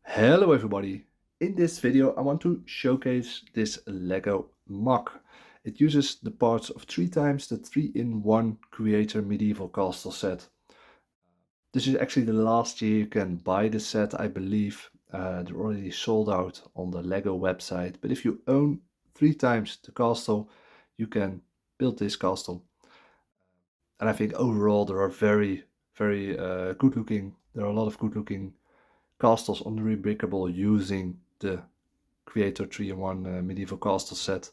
Hello everybody! In this video I want to showcase this Lego MOC. It uses the parts of 3x the 3-in-1 Creator Medieval Castle set. This is actually the last year you can buy this set, I believe. They're already sold out on the Lego website, but if you own 3x the castle, you can build this castle. And I think overall there are very good looking, there are a lot of good looking castles on the Rebrickable using the Creator 3-in-1 Medieval Castle set.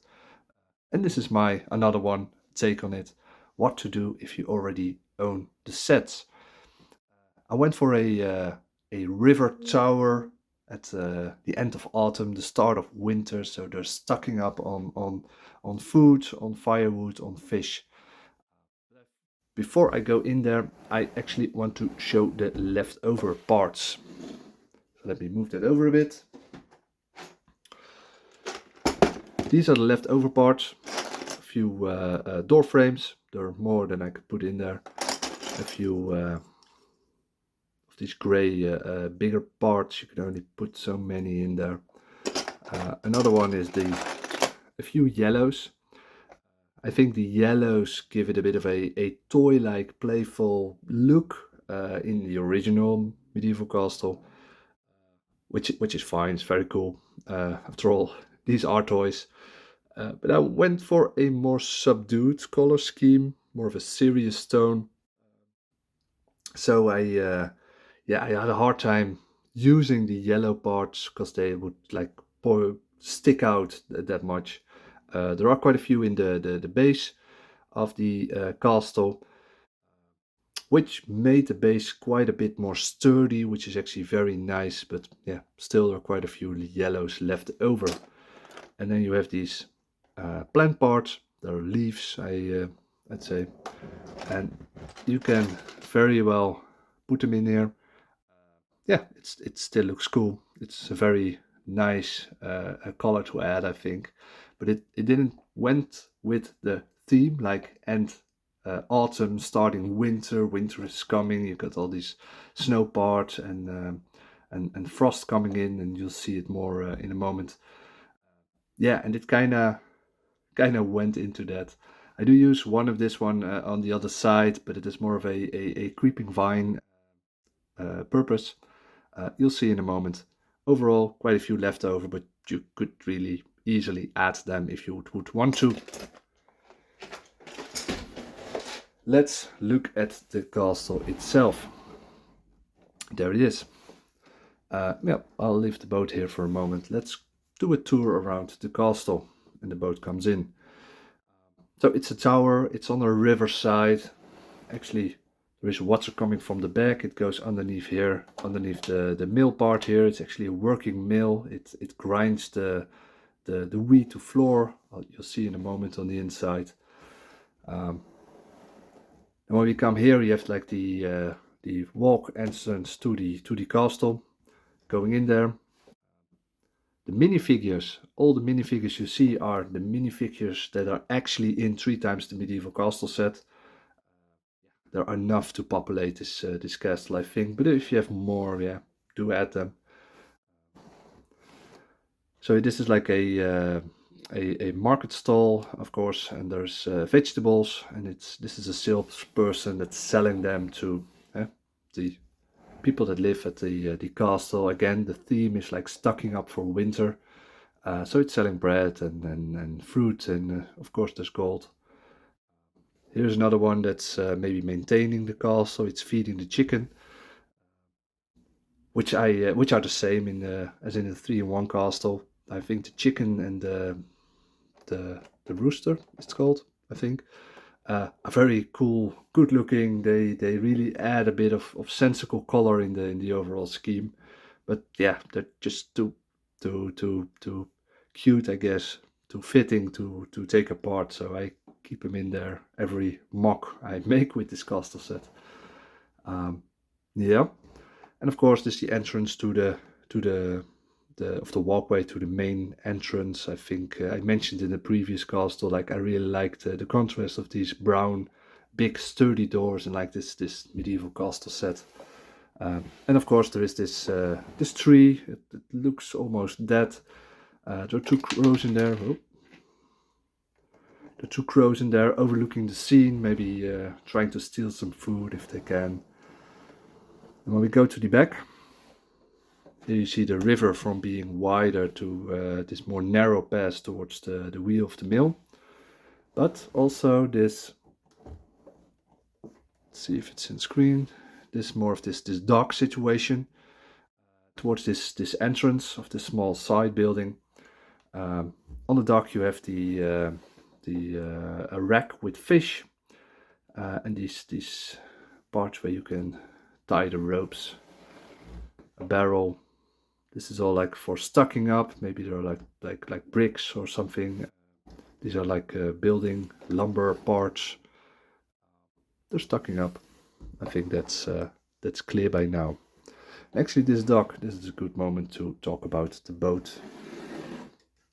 And this is my another one take on it. What to do if you already own the sets. I went for a river tower at the end of autumn, the start of winter, so they're stocking up on food, on firewood, on fish. Before I go in there, I actually want to show the leftover parts. So let me move that over a bit. These are the leftover parts. A few door frames. There are more than I could put in there. A few of these gray bigger parts. You can only put so many in there. Another one is a few yellows. I think the yellows give it a bit of a toy-like, playful look in the original Medieval Castle, which is fine. It's very cool. After all, these are toys. But I went for a more subdued color scheme, more of a serious tone. So I had a hard time using the yellow parts because they would like stick out that much. There are quite a few in the base of the castle, which made the base quite a bit more sturdy, which is actually very nice. But yeah, still there are quite a few yellows left over. And then you have these plant parts. There are leaves, I'd say, and you can very well put them in here. Yeah, it still looks cool. It's a very nice color to add, I think, but it didn't went with the theme, like end autumn, starting winter. Winter is coming. You got all these snow parts and frost coming in, and you'll see it more in a moment. Yeah, and it kind of went into that. I do use one of this one on the other side, but it is more of a creeping vine purpose. You'll see in a moment. Overall, quite a few left over, but you could really easily add them if you would want to. Let's look at the castle itself. There it is. Yeah, I'll leave the boat here for a moment. Let's do a tour around the castle, and the boat comes in. So it's a tower, it's on a riverside. Actually, there is water coming from the back. It goes underneath here, underneath the mill part here. It's actually a working mill. It grinds the wheat to floor. You'll see in a moment on the inside. And when we come here, you have like the walk entrance to the castle. Going in there. The minifigures, all the minifigures you see are the minifigures that are actually in 3x the Medieval Castle set. There are enough to populate this castle, I think, but if you have more, yeah, do add them. So this is like a market stall, of course, and there's vegetables, and this is a salesperson that's selling them to the people that live at the castle. Again, the theme is like stocking up for winter. So it's selling bread and fruit, and of course there's gold. Here's another one that's maybe maintaining the castle. It's feeding the chicken, which are the same as in the 3-in-1 castle. I think the chicken and the rooster, it's called, I think, are very cool, good looking. They really add a bit of sensical color in the overall scheme. But yeah, they're just too cute, I guess, too fitting to take apart. So I keep them in there every mock I make with this castle set. Yeah, and of course this is the entrance to the walkway to the main entrance. I think I mentioned in the previous castle, like I really liked the contrast of these brown, big, sturdy doors and like this medieval castle set. And of course there is this this tree. It looks almost dead. There are two crows in there. Oh. The two crows in there overlooking the scene, maybe trying to steal some food if they can. And when we go to the back, here you see the river from being wider to this more narrow pass towards the wheel of the mill. But also this, let's see if it's in screen, this more of this dock situation towards this entrance of this small side building. On the dock you have a rack with fish and these parts where you can tie the ropes, a barrel. This is all like for stocking up. Maybe they're like bricks or something. These are like building lumber parts. They're stocking up. I think that's clear by now. Actually, this dock, this is a good moment to talk about the boat.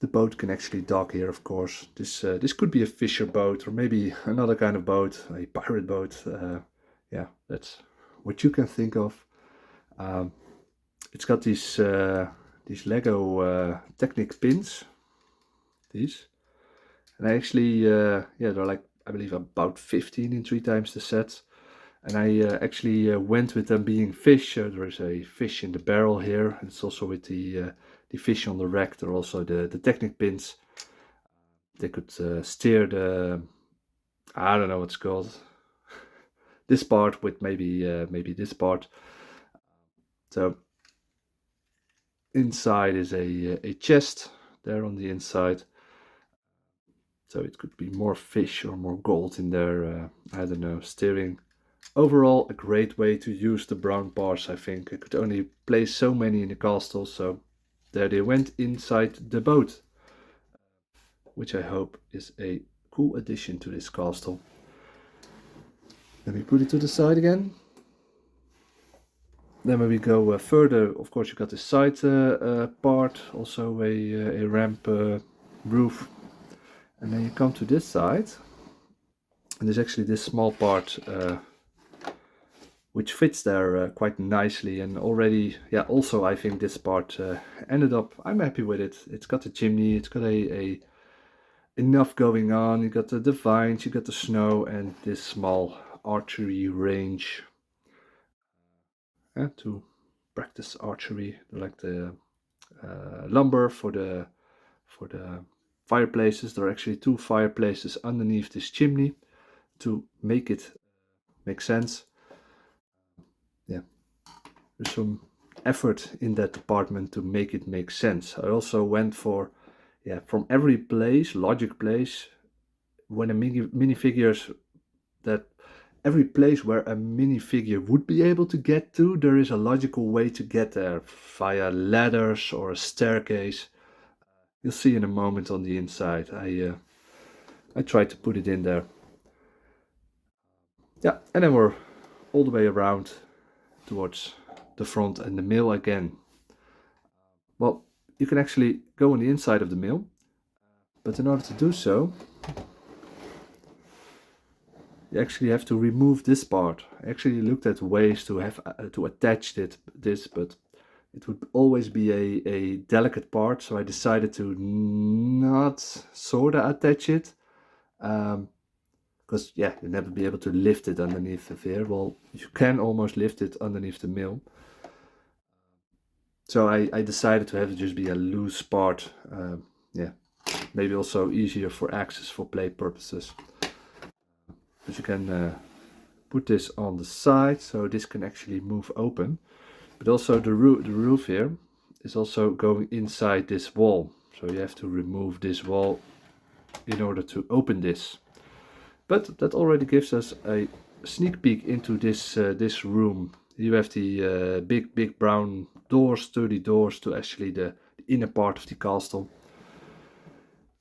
The boat can actually dock here, of course. This could be a fisher boat or maybe another kind of boat, a pirate boat. Yeah, that's what you can think of. It's got these Lego Technic pins. These, and I actually yeah, they're like, I believe about 15 in 3 times the set. And I actually went with them being fish. There is a fish in the barrel here. And it's also with the fish on the rack. There are also the Technic pins. They could steer the, I don't know what's called, this part with maybe this part. So inside is a chest there on the inside. So it could be more fish or more gold in there. I don't know, steering. Overall, a great way to use the brown parts, I think. I could only place so many in the castle, so there they went inside the boat, which I hope is a cool addition to this castle. Let me put it to the side again. Then when we go further, of course you got the side part, also a ramp roof. And then you come to this side, and there's actually this small part which fits there quite nicely, and already, yeah, also I think this part ended up, I'm happy with it. It's got a chimney, it's got a enough going on, you got the vines, you got the snow, and this small archery range to practice archery, like the lumber for the fireplaces. There are actually 2 fireplaces underneath this chimney to make it make sense. Yeah, there's some effort in that department to make it make sense. I also went for, yeah, from every place, logic place, when a minifigures, that every place where a minifigure would be able to get to, there is a logical way to get there via ladders or a staircase. You'll see in a moment on the inside. I tried to put it in there. Yeah, and then we're all the way around towards the front and the mill again. Well, you can actually go on the inside of the mill, but in order to do so, you actually have to remove this part. I actually looked at ways to have to attach this, but it would always be a delicate part, so I decided to not sorta attach it, because yeah, you'll never be able to lift it underneath the here. Well, you can almost lift it underneath the mill. So I decided to have it just be a loose part. Yeah, maybe also easier for access for play purposes. But you can put this on the side, so this can actually move open. But also the roof here is also going inside this wall. So you have to remove this wall in order to open this. But that already gives us a sneak peek into this room. You have the big brown doors, sturdy doors to actually the inner part of the castle.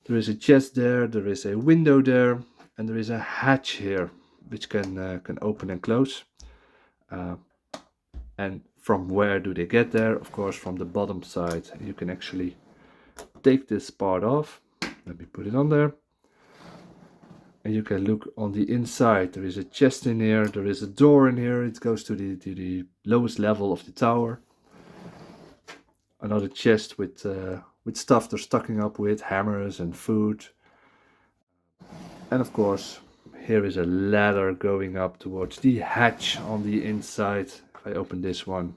There is a chest there, there is a window there, and there is a hatch here, which can open and close. And from where do they get there? Of course, from the bottom side. You can actually take this part off. Let me put it on there. and you can look on the inside. There is a chest in here, there is a door in here, it goes to the lowest level of the tower. Another chest with stuff they're stocking up with, hammers and food. And of course, here is a ladder going up towards the hatch on the inside. If I open this one,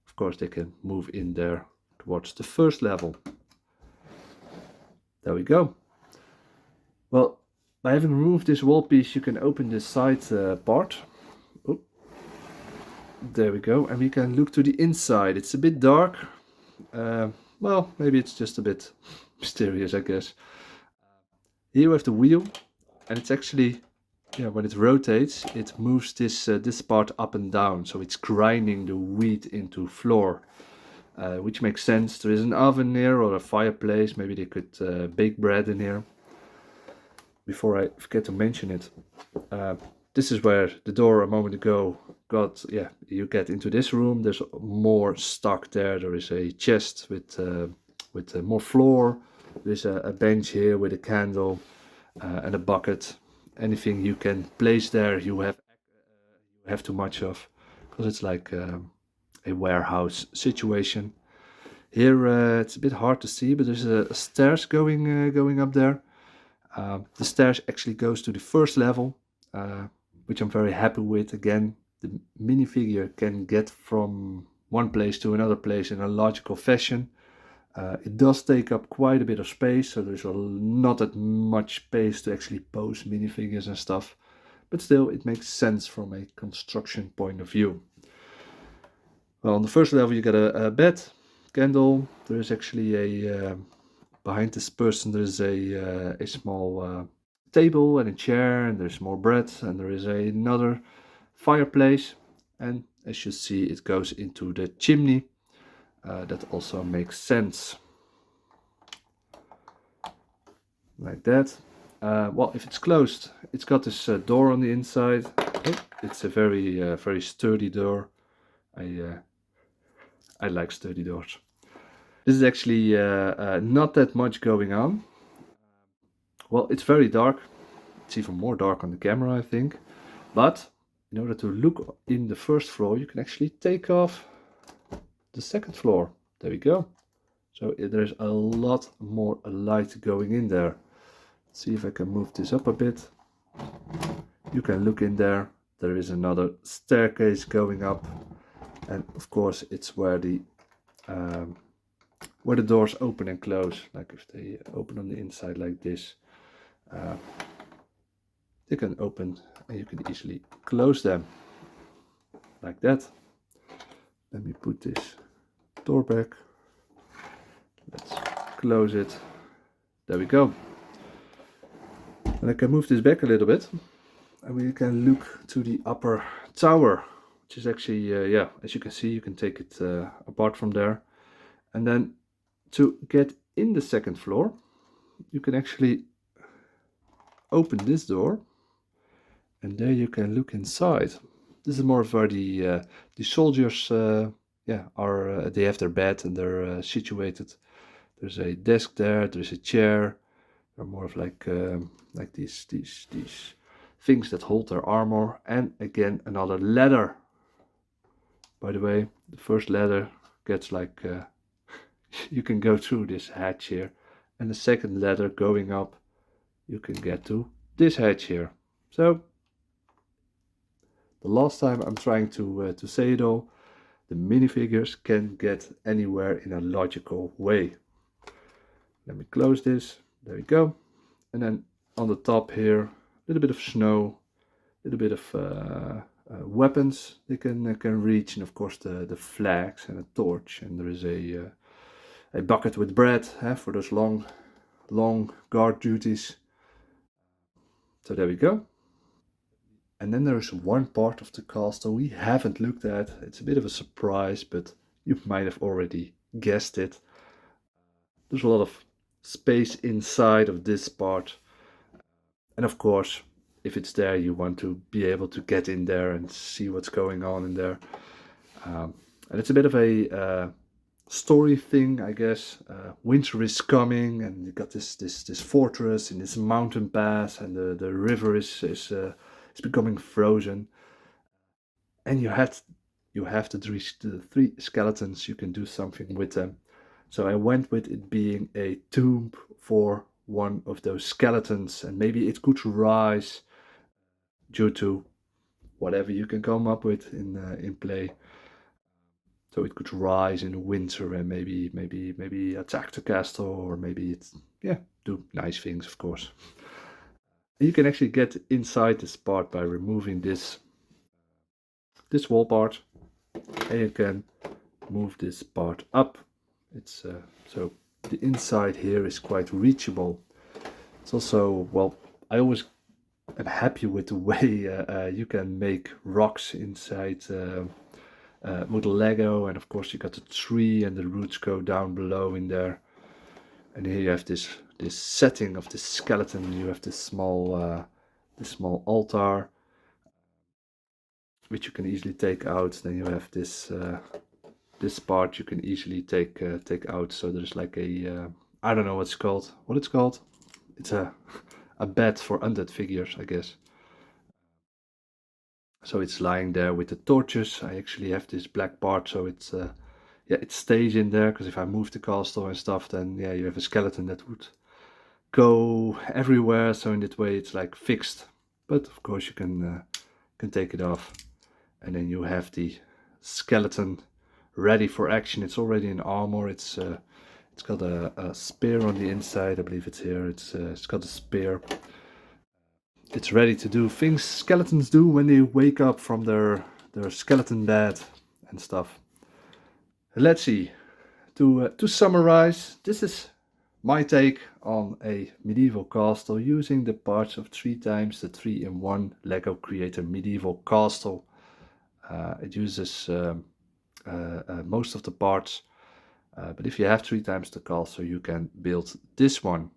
of course they can move in there towards the first level. There we go. Well, by having removed this wall piece, you can open this side part. Oh, there we go. And we can look to the inside. It's a bit dark. Well, maybe it's just a bit mysterious, I guess. Here we have the wheel, and it's actually, when it rotates, it moves this part up and down, so it's grinding the wheat into flour, which makes sense. There is an oven here or a fireplace. Maybe they could bake bread in here. Before I forget to mention it, this is where the door a moment ago got. You get into this room. There's more stock there. There is a chest with more floor. There's a bench here with a candle and a bucket. Anything you can place there, you have too much of, because it's like a warehouse situation. Here it's a bit hard to see, but there's a stairs going up there. The stairs actually goes to the first level, which I'm very happy with. Again, the minifigure can get from one place to another place in a logical fashion. It does take up quite a bit of space, so there's not that much space to actually pose minifigures and stuff, but still it makes sense from a construction point of view. Well, on the first level you get a bed, candle. There is actually a behind this person there is a small table and a chair, and there's more bread, and there is another fireplace, and as you see it goes into the chimney. That also makes sense. Like that. Well, if it's closed, it's got this door on the inside. Oh, it's a very sturdy door. I like sturdy doors. This is actually not that much going on. Well, it's very dark. It's even more dark on the camera, I think. But in order to look in the first floor, you can actually take off the second floor. There we go. So there's a lot more light going in there. Let's see if I can move this up a bit. You can look in there. There is another staircase going up, and of course it's where the doors open and close. Like if they open on the inside like this, they can open and you can easily close them like that. Let me put this door back. Let's close it. There we go. And I can move this back a little bit, and we can look to the upper tower, which is actually, as you can see, you can take it apart from there. And then to get in the second floor, you can actually open this door, and there you can look inside. This is more of where the soldiers they have their bed and they're situated. There's a desk there, there's a chair. They're more of like these things that hold their armor, and again another ladder. By the way, the first ladder gets like you can go through this hatch here, and the second ladder going up, you can get to this hatch here. So the last time I'm trying to say it all, the minifigures can get anywhere in a logical way. Let me close this. There we go. And then on the top here, a little bit of snow, a little bit of weapons they can reach, and of course the flags and a torch. And there is a bucket with bread for those long guard duties. So there we go. And then there is one part of the castle we haven't looked at. It's a bit of a surprise, but you might have already guessed it. There's a lot of space inside of this part, and of course if it's there you want to be able to get in there and see what's going on in there, and it's a bit of a story thing, I guess. Winter is coming, and you got this fortress in this mountain pass, and the river is becoming frozen, and you have the three skeletons. You can do something with them. So I went with it being a tomb for one of those skeletons, and maybe it could rise due to whatever you can come up with in play. So it could rise in the winter and maybe attack the castle, or maybe it's, yeah, do nice things, of course. And you can actually get inside this part by removing this wall part, and you can move this part up. It's so the inside here is quite reachable. It's also, well, I always am happy with the way you can make rocks inside with Lego, and of course you got the tree and the roots go down below in there. And here you have this setting of this skeleton. You have this small altar, which you can easily take out. Then you have this part you can easily take out. So there's like a I don't know what it's called. It's a bed for undead figures, I guess. So it's lying there with the torches. I actually have this black part, so it's yeah, it stays in there, because if I move the castle and stuff, then yeah, you have a skeleton that would go everywhere. So in that way, it's like fixed. But of course, you can take it off, and then you have the skeleton ready for action. It's already in armor. It's got a spear on the inside. I believe it's here. It's got a spear. It's ready to do things skeletons do when they wake up from their skeleton bed and stuff. Let's see. To summarize, this is my take on a medieval castle using the parts of 3x the 3-in-1 Lego Creator Medieval Castle. It uses most of the parts, but if you have 3x the castle, you can build this one.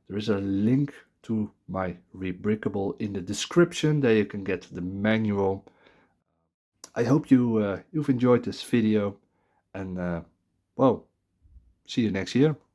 There is a link to my rebrickable in the description. There you can get the manual. I hope you've enjoyed this video, and well, see you next year.